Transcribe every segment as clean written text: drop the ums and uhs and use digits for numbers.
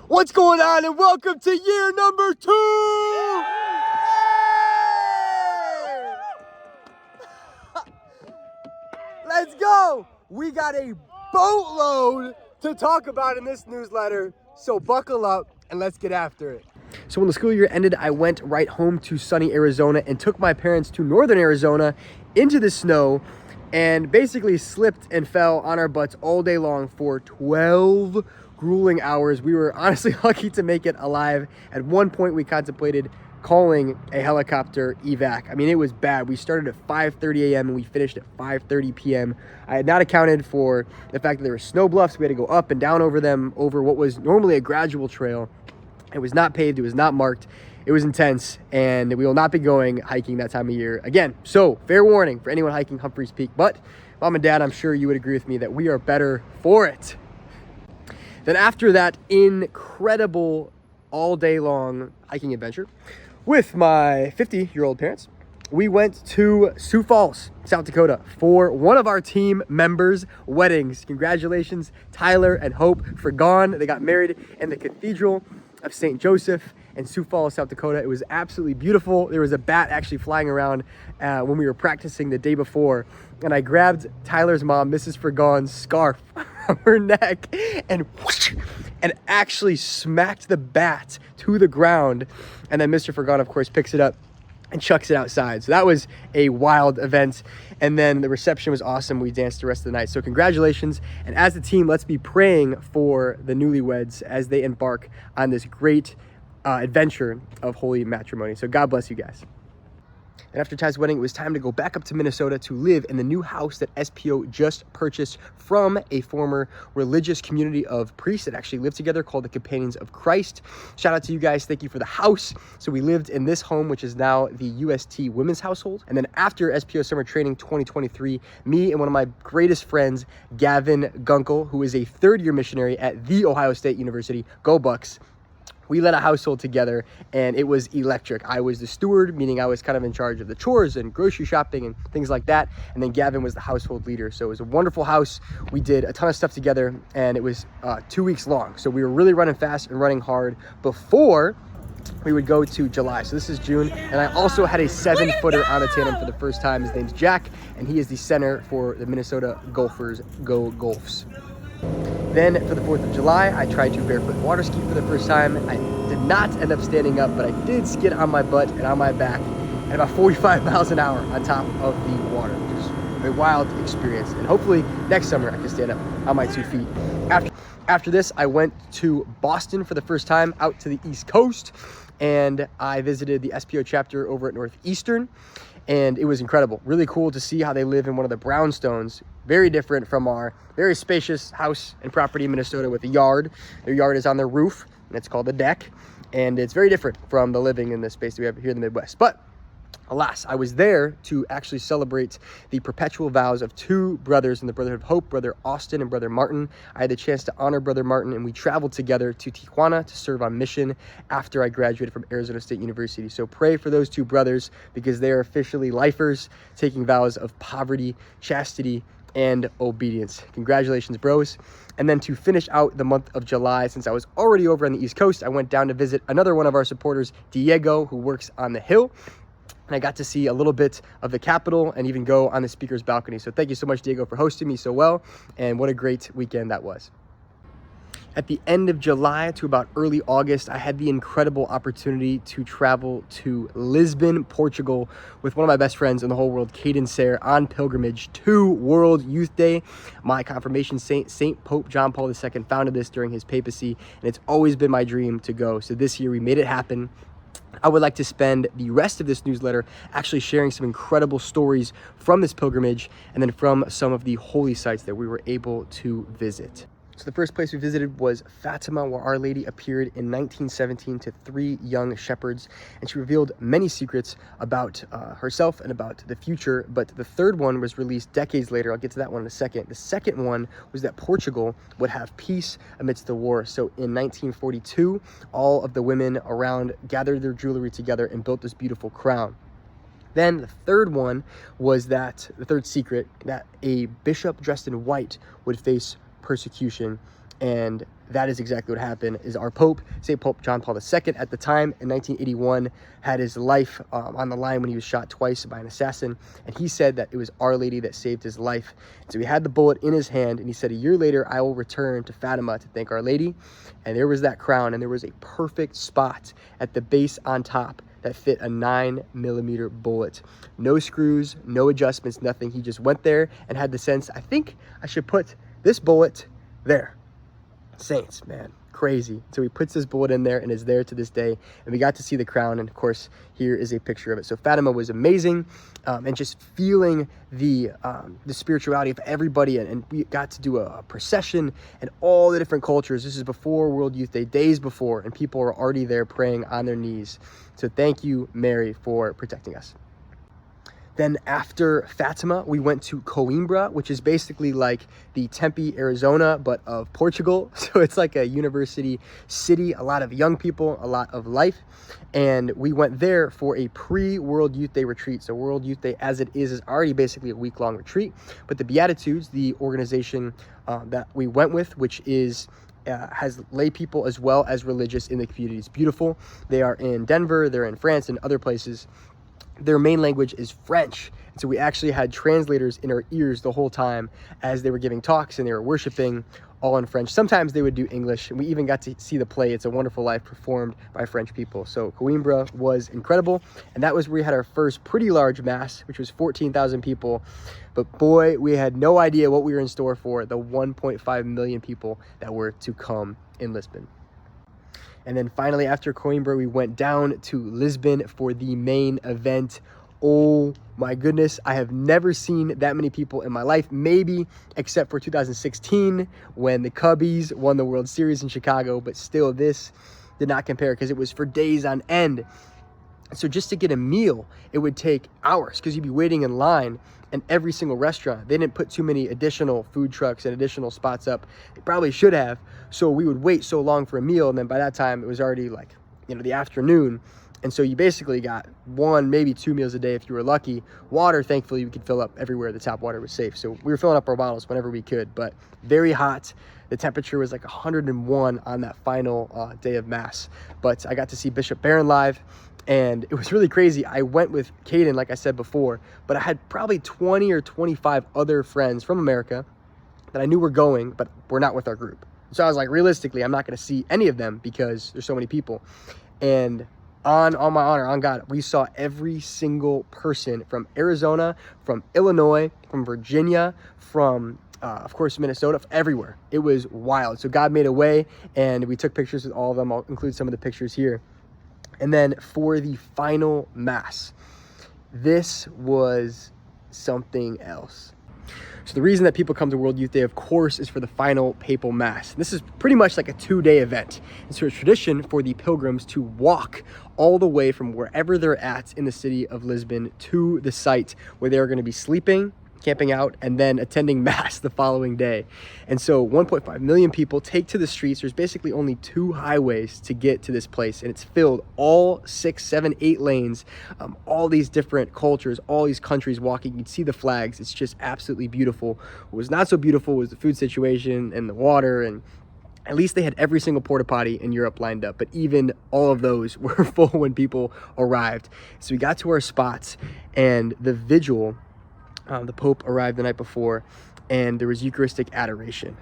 What's going on, and welcome to year number 2! Let's go! We got a boatload to talk about in this newsletter, so buckle up and let's get after it. So when the school year ended, I went right home to sunny Arizona and took my parents to northern Arizona into the snow and basically slipped and fell on our butts all day long for 12 grueling hours. We were honestly lucky to make it alive. At one point, we contemplated calling a helicopter evac. I mean, it was bad. We started at 5:30 a.m. and we finished at 5:30 p.m. I had not accounted for the fact that there were snow bluffs. We had to go up and down over them, over what was normally a gradual trail. It was not paved. It was not marked. It was intense, and we will not be going hiking that time of year again. So, fair warning for anyone hiking Humphreys Peak. But, Mom and Dad, I'm sure you would agree with me that we are better for it. Then after that incredible all-day long hiking adventure with my 50-year-old parents, we went to Sioux Falls, South Dakota for one of our team members' weddings. Congratulations, Tyler and Hope Fergon. They got married in the Cathedral of St. Joseph in Sioux Falls, South Dakota. It was absolutely beautiful. There was a bat actually flying around when we were practicing the day before, and I grabbed Tyler's mom, Mrs. Fergon's scarf from her neck and whoosh, and actually smacked the bat to the ground. And then Mr. Fergon, of course, picks it up and chucks it outside. So that was a wild event. And then the reception was awesome. We danced the rest of the night. So congratulations. And as a team, let's be praying for the newlyweds as they embark on this great adventure of holy matrimony. So God bless you guys. And after Ty's wedding, it was time to go back up to Minnesota to live in the new house that SPO just purchased from a former religious community of priests that actually lived together called the Companions of Christ. Shout out to you guys. Thank you for the house. So we lived in this home, which is now the UST women's household. And then after SPO Summer Training 2023, me and one of my greatest friends, Gavin Gunkel, who is a third-year missionary at The Ohio State University, go Bucks, we led a household together, and it was electric. I was the steward, meaning I was kind of in charge of the chores and grocery shopping and things like that. And then Gavin was the household leader. So it was a wonderful house. We did a ton of stuff together, and it was 2 weeks long. So we were really running fast and running hard before we would go to July. So this is June, and I also had a 7-footer on the tandem for the first time. His name's Jack, and he is the center for the Minnesota Golfers Go Golfs. Then for the 4th of July, I tried to barefoot water ski for the first time. I did not end up standing up, but I did skid on my butt and on my back at about 45 miles an hour on top of the water, which is a wild experience. And hopefully next summer I can stand up on my 2 feet. After this, I went to Boston for the first time, out to the East Coast, and I visited the SPO chapter over at Northeastern. And it was incredible. Really cool to see how they live in one of the brownstones. Very different from our very spacious house and property in Minnesota with a yard. Their yard is on their roof, and it's called a deck. And it's very different from the living in the space that we have here in the Midwest. But alas, I was there to actually celebrate the perpetual vows of 2 brothers in the Brotherhood of Hope, Brother Austin and Brother Martin. I had the chance to honor Brother Martin, and we traveled together to Tijuana to serve on mission after I graduated from Arizona State University. So pray for those 2 brothers, because they are officially lifers, taking vows of poverty, chastity, and obedience. Congratulations, bros. And then to finish out the month of July, since I was already over on the East Coast, I went down to visit another one of our supporters, Diego, who works on the Hill. And I got to see a little bit of the Capitol and even go on the speaker's balcony. So thank you so much, Diego, for hosting me so well. And what a great weekend that was. At the end of July to about early August, I had the incredible opportunity to travel to Lisbon, Portugal with one of my best friends in the whole world, Caden Sayre, on pilgrimage to World Youth Day. My confirmation saint, Saint Pope John Paul II, founded this during his papacy, and it's always been my dream to go. So this year we made it happen. I would like to spend the rest of this newsletter actually sharing some incredible stories from this pilgrimage and then from some of the holy sites that we were able to visit. So the first place we visited was Fatima, where Our Lady appeared in 1917 to 3 young shepherds, and she revealed many secrets about herself and about the future. But the third one was released decades later. I'll get to that one in a second. The second one was that Portugal would have peace amidst the war. So in 1942, all of the women around gathered their jewelry together and built this beautiful crown. Then the third one was that, the third secret, that a bishop dressed in white would face persecution And that is exactly what happened. Is our Pope, St. Pope John Paul II, at the time in 1981, had his life on the line when he was shot twice by an assassin. And he said that it was Our Lady that saved his life. So he had the bullet in his hand, and he said, a year later, I will return to Fatima to thank Our Lady. And there was that crown, and there was a perfect spot at the base on top that fit a 9mm bullet. No screws, no adjustments, nothing. He just went there and had the sense, I think I should put this bullet there. Saints, man, crazy. So he puts this bullet in there and is there to this day. And we got to see the crown, and of course here is a picture of it. So Fatima was amazing, and just feeling the spirituality of everybody, and we got to do a procession and all the different cultures. This is before World Youth Day, days before, and people are already there praying on their knees. So thank you, Mary, for protecting us. Then after Fatima, we went to Coimbra, which is basically like the Tempe, Arizona, but of Portugal. So it's like a university city, a lot of young people, a lot of life. And we went there for a pre-World Youth Day retreat. So World Youth Day, as it is already basically a week-long retreat. But the Beatitudes, the organization that we went with, which is has lay people as well as religious in the community. It's beautiful. They are in Denver, they're in France, and other places. Their main language is French. And so we actually had translators in our ears the whole time as they were giving talks and they were worshiping, all in French. Sometimes they would do English, and we even got to see the play It's a Wonderful Life performed by French people. So Coimbra was incredible, and that was where we had our first pretty large mass, which was 14,000 people. But boy, we had no idea what we were in store for the 1.5 million people that were to come in Lisbon. And then finally, after Coimbra, we went down to Lisbon for the main event. Oh my goodness, I have never seen that many people in my life, maybe except for 2016 when the Cubbies won the World Series in Chicago, but still this did not compare because it was for days on end. So just to get a meal, it would take hours because you'd be waiting in line, and every single restaurant, they didn't put too many additional food trucks and additional spots up. They probably should have. So we would wait so long for a meal, and then by that time it was already like, the afternoon. And so you basically got one, maybe two meals a day if you were lucky. Water, thankfully, we could fill up everywhere. The tap water was safe. So we were filling up our bottles whenever we could, but very hot. The temperature was like 101 on that final day of Mass. But I got to see Bishop Barron live, and it was really crazy. I went with Caden, like I said before, but I had probably 20 or 25 other friends from America that I knew were going, but were not with our group. So I was like, realistically, I'm not going to see any of them because there's so many people. And on my honor, on God, we saw every single person from Arizona, from Illinois, from Virginia, from of course, Minnesota, everywhere. It was wild. So God made a way, and we took pictures with all of them. I'll include some of the pictures here. And then for the final Mass, this was something else. So the reason that people come to World Youth Day, of course, is for the final papal Mass. This is pretty much like a 2-day event. It's a tradition for the pilgrims to walk all the way from wherever they're at in the city of Lisbon to the site where they're going to be sleeping, camping out, and then attending Mass the following day. And so 1.5 million people take to the streets. There's basically only 2 highways to get to this place, and it's filled all 6, 7, 8 lanes, all these different cultures, all these countries walking. You'd see the flags. It's just absolutely beautiful. What was not so beautiful was the food situation and the water, and at least they had every single porta potty in Europe lined up, but even all of those were full when people arrived. So we got to our spots, and the vigil, the Pope arrived the night before, and there was Eucharistic adoration.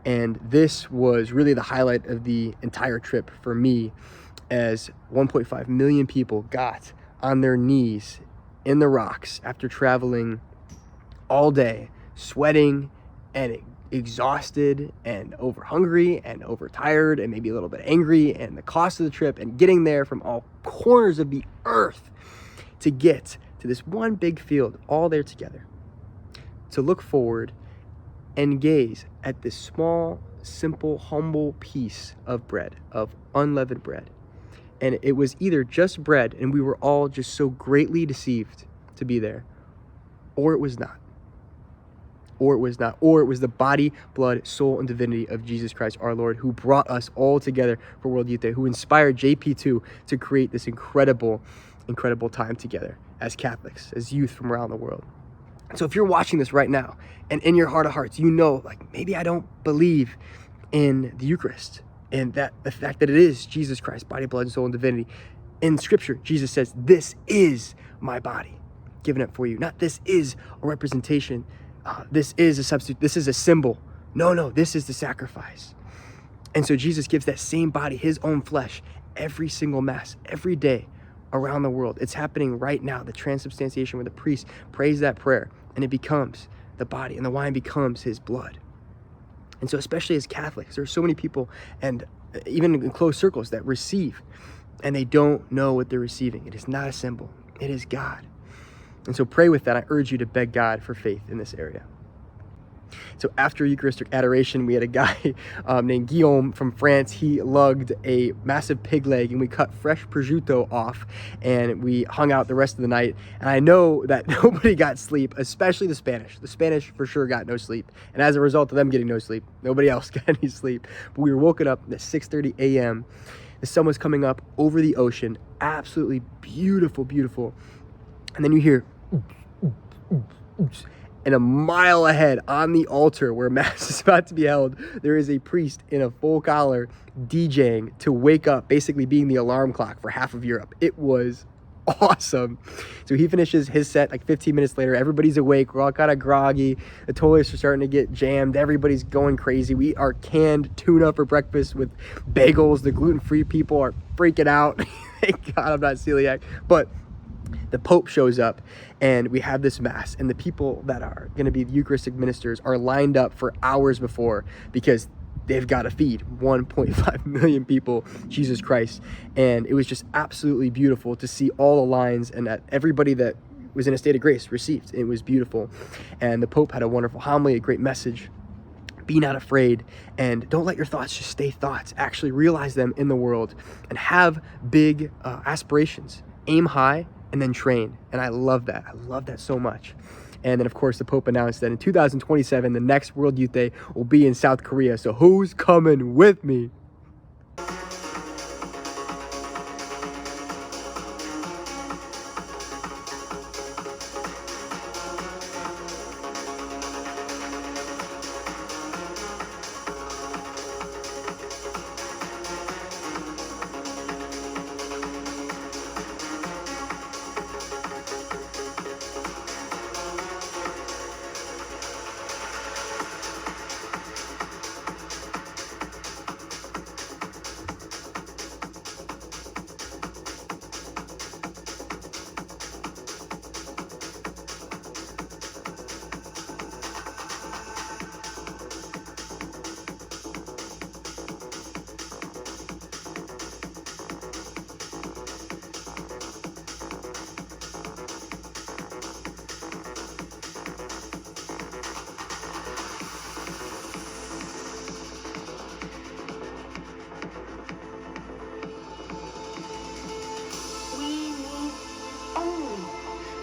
And this was really the highlight of the entire trip for me, as 1.5 million people got on their knees in the rocks after traveling all day, sweating and exhausted and over hungry and overtired and maybe a little bit angry, and the cost of the trip and getting there from all corners of the earth to get to this one big field, all there together, to look forward and gaze at this small, simple, humble piece of bread, of unleavened bread. And it was either just bread, and we were all just so greatly deceived to be there, or it was not. Or it was not. Or it was the body, blood, soul, and divinity of Jesus Christ, our Lord, who brought us all together for World Youth Day, who inspired JP2 to create this incredible time together as Catholics, as youth from around the world. So if you're watching this right now, and in your heart of hearts, like, maybe I don't believe in the Eucharist, and that the fact that it is Jesus Christ, body, blood, soul, and divinity. In Scripture, Jesus says, this is my body given up for you. Not this is a representation. This is a substitute. This is a symbol. No, this is the sacrifice. And so Jesus gives that same body, his own flesh, every single Mass, every day around the world. It's happening right now, the transubstantiation, where the priest prays that prayer and it becomes the body, and the wine becomes his blood. And so especially as Catholics, there are so many people, and even in close circles, that receive, and they don't know what they're receiving. It is not a symbol. It is God. And so pray with that. I urge you to beg God for faith in this area. So after Eucharistic adoration, we had a guy named Guillaume from France. He lugged a massive pig leg, and we cut fresh prosciutto off, and we hung out the rest of the night. And I know that nobody got sleep, especially the Spanish. The Spanish for sure got no sleep. And as a result of them getting no sleep, nobody else got any sleep. But we were woken up at 6:30 a.m. The sun was coming up over the ocean. Absolutely beautiful, beautiful. And then you hear, and a mile ahead on the altar where Mass is about to be held, there is a priest in a full collar DJing to wake up, basically being the alarm clock for half of Europe. It was awesome. So he finishes his set like 15 minutes later. Everybody's awake. We're all kind of groggy. The toilets are starting to get jammed. Everybody's going crazy. We are canned tuna for breakfast with bagels. The gluten-free people are freaking out. Thank God I'm not celiac. But the Pope shows up, and we have this Mass, and the people that are going to be the Eucharistic ministers are lined up for hours before, because they've got to feed 1.5 million people Jesus Christ. And it was just absolutely beautiful to see all the lines, and that everybody that was in a state of grace received. It was beautiful. And the Pope had a wonderful homily, a great message. Be not afraid, and don't let your thoughts just stay thoughts. Actually realize them in the world, and have big aspirations. Aim high and then train. And I love that. I love that so much. And then, of course, the Pope announced that in 2027, the next World Youth Day will be in South Korea. So who's coming with me?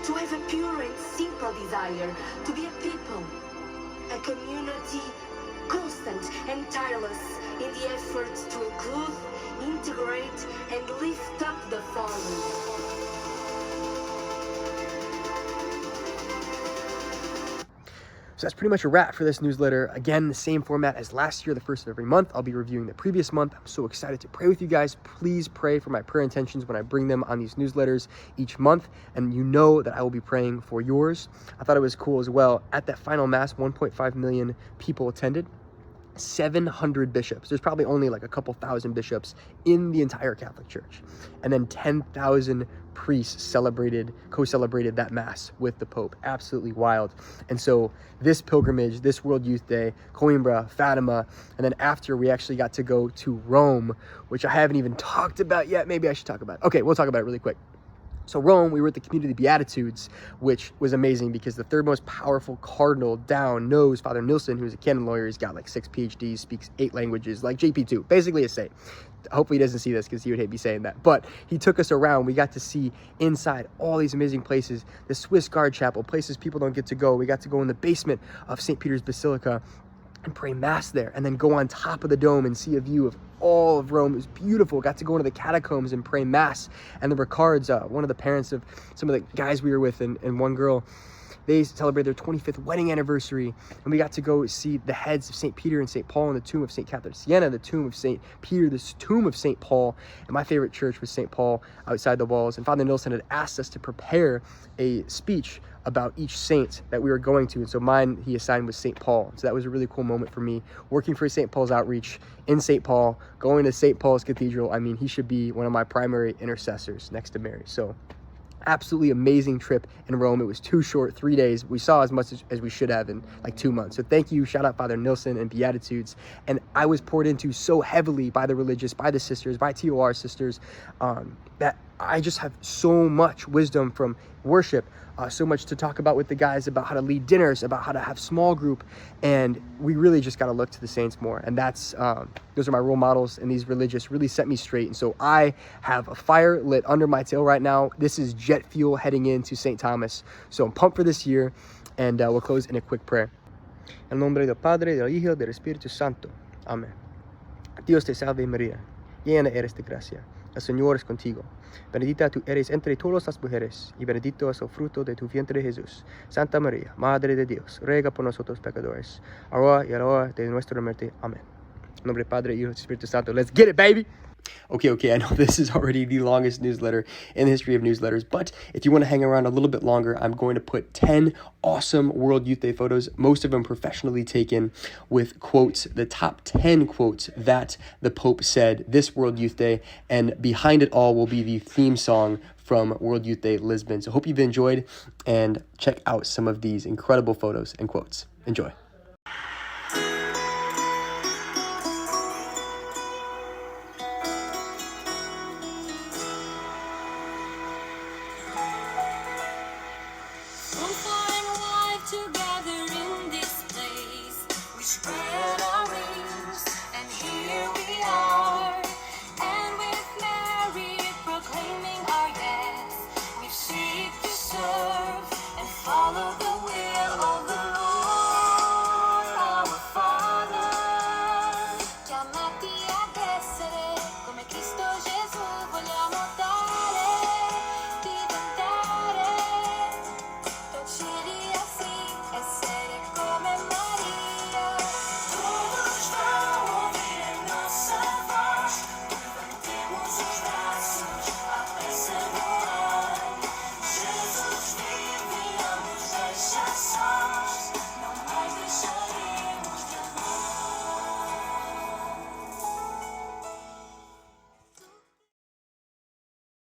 To have a pure and simple desire to be a people, a community constant and tireless in the efforts to include, integrate, and lift up the fallen. So that's pretty much a wrap for this newsletter. Again, the same format as last year, the first of every month. I'll be reviewing the previous month. I'm so excited to pray with you guys. Please pray for my prayer intentions when I bring them on these newsletters each month. And you know that I will be praying for yours. I thought it was cool as well. At that final Mass, 1.5 million people attended. 700 bishops. There's probably only like a couple thousand bishops in the entire Catholic Church. And then 10,000 priests co-celebrated that Mass with the Pope. Absolutely wild. And so this pilgrimage, this World Youth Day, Coimbra, Fatima, and then after we actually got to go to Rome, which I haven't even talked about yet. Maybe I should talk about it. Okay, we'll talk about it really quick. So Rome, we were at the Community Beatitudes, which was amazing because the third most powerful cardinal down knows Father Nilsson, who's a canon lawyer. He's got like 6 PhDs, speaks 8 languages, like JP2, basically a saint. Hopefully he doesn't see this because he would hate me saying that. But he took us around. We got to see inside all these amazing places, the Swiss Guard Chapel, places people don't get to go. We got to go in the basement of St. Peter's Basilica and pray Mass there, and then go on top of the dome and see a view of all of Rome. It was beautiful. Got to go into the catacombs and pray Mass. And the Ricards, one of the parents of some of the guys we were with, and one girl, They celebrated their 25th wedding anniversary, and we got to go see the heads of St. Peter and St. Paul in the tomb of St. Catherine of Siena, the tomb of St. Peter, the tomb of St. Paul. And my favorite church was St. Paul outside the walls. And Father Nilsson had asked us to prepare a speech about each saint that we were going to. And so mine, he assigned, was St. Paul. So that was a really cool moment for me, working for St. Paul's outreach in St. Paul, going to St. Paul's Cathedral. I mean, he should be one of my primary intercessors next to Mary. So absolutely amazing trip in Rome. It was too short, 3 days. We saw as much as we should have in like 2 months. So thank you. Shout out Father Nilsson and Beatitudes. And I was poured into so heavily by the religious, by the sisters, by TOR sisters, that I just have so much wisdom from worship, so much to talk about with the guys about how to lead dinners, about how to have small group. And we really just got to look to the saints more. And that's, those are my role models, and these religious really set me straight. And so I have a fire lit under my tail right now. This is jet fuel heading into St. Thomas. So I'm pumped for this year, and we'll close in a quick prayer. En nombre del Padre, del Hijo, del Espíritu Santo. Amén. Dios te salve María, llena eres de gracia. El Señor es contigo. Bendita tú eres entre todas las mujeres, y bendito es el fruto de tu vientre Jesús. Santa María, Madre de Dios, ruega por nosotros pecadores, ahora y a la hora de nuestra muerte. Amén. En nombre del Padre, Hijo y Espíritu Santo. Let's get it, baby! Okay, I know this is already the longest newsletter in the history of newsletters, but if you want to hang around a little bit longer, I'm going to put 10 awesome World Youth Day photos, most of them professionally taken, with quotes, the top 10 quotes that the Pope said this World Youth Day, and behind it all will be the theme song from World Youth Day Lisbon. So hope you've enjoyed, and check out some of these incredible photos and quotes. Enjoy.